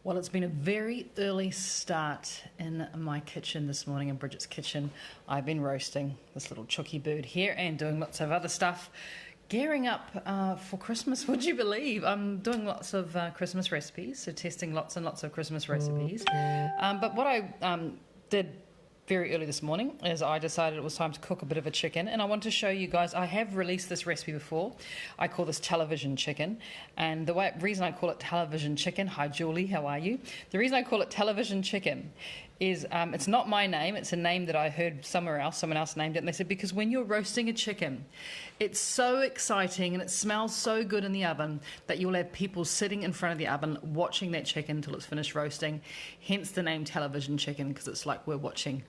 Well, it's been a very early start in my kitchen this morning, in Bridget's kitchen. I've been roasting this little chooky bird here and doing lots of other stuff. Gearing up for Christmas, would you believe? I'm doing lots of Christmas recipes, so testing lots and lots of Christmas recipes. But what I did very early this morning is I decided it was time to cook a bit of a chicken, and I want to show you guys. I have released this recipe before. I call this television chicken, and the reason I call it television chicken, hi Julie, how are you? The reason I call it television chicken is it's not my name, it's a name that I heard somewhere else, someone else named it, and they said because when you're roasting a chicken, it's so exciting and it smells so good in the oven that you'll have people sitting in front of the oven watching that chicken until it's finished roasting, hence the name television chicken, because it's like we're watching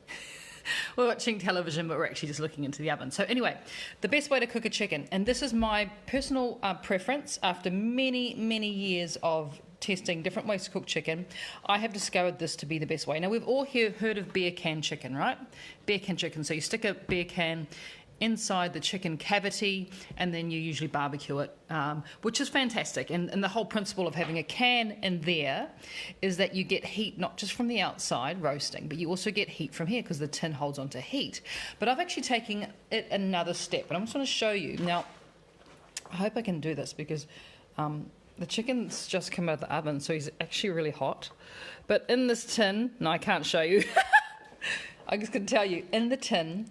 television, but we're actually just looking into the oven. So anyway, the best way to cook a chicken, and this is my personal preference after many years of testing different ways to cook chicken, I have discovered this to be the best way. Now, we've all heard of beer can chicken, right? Beer can chicken. So you stick a beer can inside the chicken cavity and then you usually barbecue it, which is fantastic. And the whole principle of having a can in there is that you get heat not just from the outside roasting, but you also get heat from here because the tin holds onto heat. But I've actually taken it another step, and I'm just going to show you. Now, I hope I can do this because the chicken's just come out of the oven, so he's actually really hot. But in this tin, no, I can't show you. I'm just going to tell you, in the tin,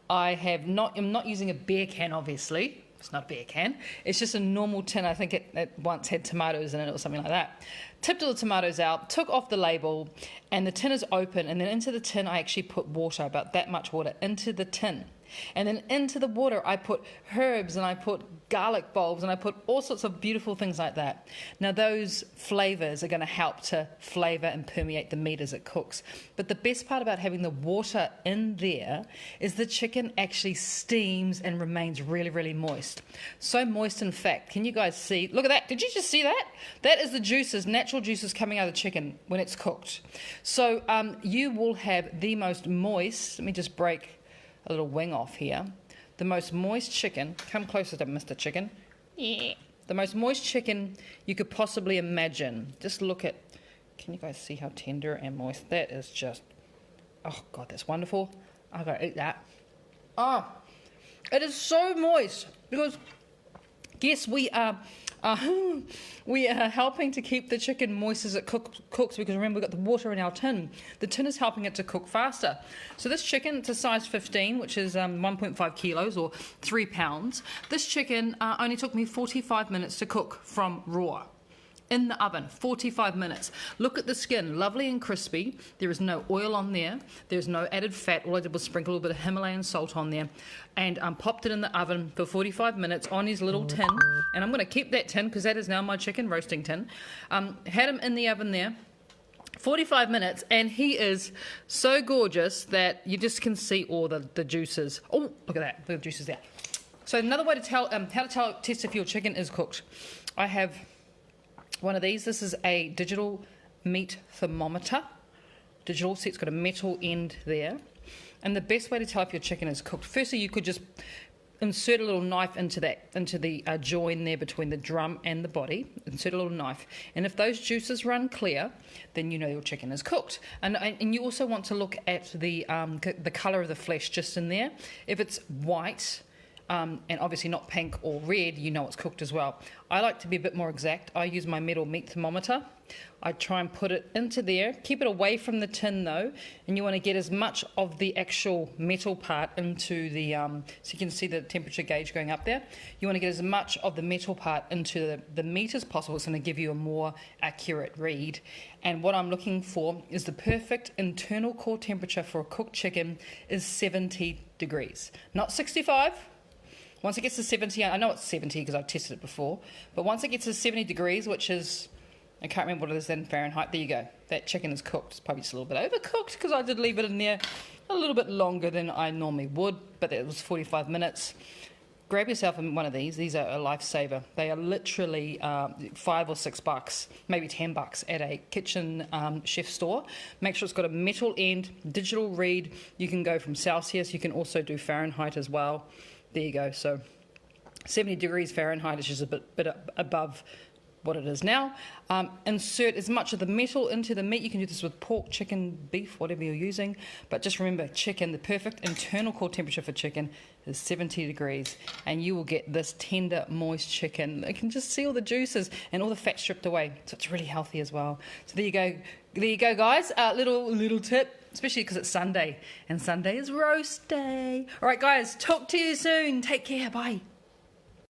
I'm not using a beer can, obviously. It's not a beer can. It's just a normal tin. I think it once had tomatoes in it or something like that. Tipped all the tomatoes out, took off the label, and the tin is open. And then into the tin, I actually put water, about that much water, into the tin. And then into the water, I put herbs and I put garlic bulbs and I put all sorts of beautiful things like that. Now, those flavors are going to help to flavor and permeate the meat as it cooks. But the best part about having the water in there is the chicken actually steams and remains really moist. So moist, in fact, can you guys see? Look at that. Did you just see that? That is the juices, natural juices coming out of the chicken when it's cooked. So you will have the most moist, let me just break a little wing off here. The most moist chicken, come closer to Mr. Chicken. Yeah. The most moist chicken you could possibly imagine. Just look at, can you guys see how tender and moist? That is just, oh God, that's wonderful. I've got to eat that. Oh, it is so moist because, yes, we are helping to keep the chicken moist as it cooks because remember we've got the water in our tin. The tin is helping it to cook faster. So this chicken, it's a size 15, which is 1.5 kilos or 3 pounds. This chicken only took me 45 minutes to cook from raw. In the oven, 45 minutes. Look at the skin, lovely and crispy. There is no oil on there. There's no added fat. All I did was sprinkle a little bit of Himalayan salt on there and popped it in the oven for 45 minutes on his little tin. And I'm going to keep that tin because that is now my chicken roasting tin. Had him in the oven there 45 minutes, and he is so gorgeous that you just can see all the juices. Oh, look at that. Look at the juices there. So another way to tell how to test if your chicken is cooked. I have one of these. This is a digital meat thermometer. Digital, so it's got a metal end there. And the best way to tell if your chicken is cooked, firstly, you could just insert a little knife into the join there between the drum and the body. Insert a little knife. And if those juices run clear, then you know your chicken is cooked. And you also want to look at the colour of the flesh just in there. If it's white, and obviously not pink or red, you know it's cooked as well. I like to be a bit more exact. I use my metal meat thermometer. I try and put it into there. Keep it away from the tin though, and you want to get as much of the actual metal part into the, so you can see the temperature gauge going up there. You want to get as much of the metal part into the meat as possible. It's going to give you a more accurate read. And what I'm looking for is the perfect internal core temperature for a cooked chicken is 70 degrees, not 65. Once it gets to 70, I know it's 70 because I've tested it before, but once it gets to 70 degrees, which is, I can't remember what it is in Fahrenheit, there you go. That chicken is cooked. It's probably just a little bit overcooked because I did leave it in there a little bit longer than I normally would, but it was 45 minutes. Grab yourself one of these. These are a lifesaver. They are literally $5 or $6, maybe $10 at a kitchen chef store. Make sure it's got a metal end, digital read. You can go from Celsius. You can also do Fahrenheit as well. There you go. So 70 degrees Fahrenheit is just a bit above what it is now. Insert as much of the metal into the meat. You can do this with pork, chicken, beef, whatever you're using. But just remember, chicken, the perfect internal core temperature for chicken is 70 degrees. And you will get this tender, moist chicken. You can just see all the juices and all the fat stripped away. So it's really healthy as well. So there you go. There you go, guys. Little tip. Especially because it's Sunday. And Sunday is roast day. All right, guys. Talk to you soon. Take care. Bye.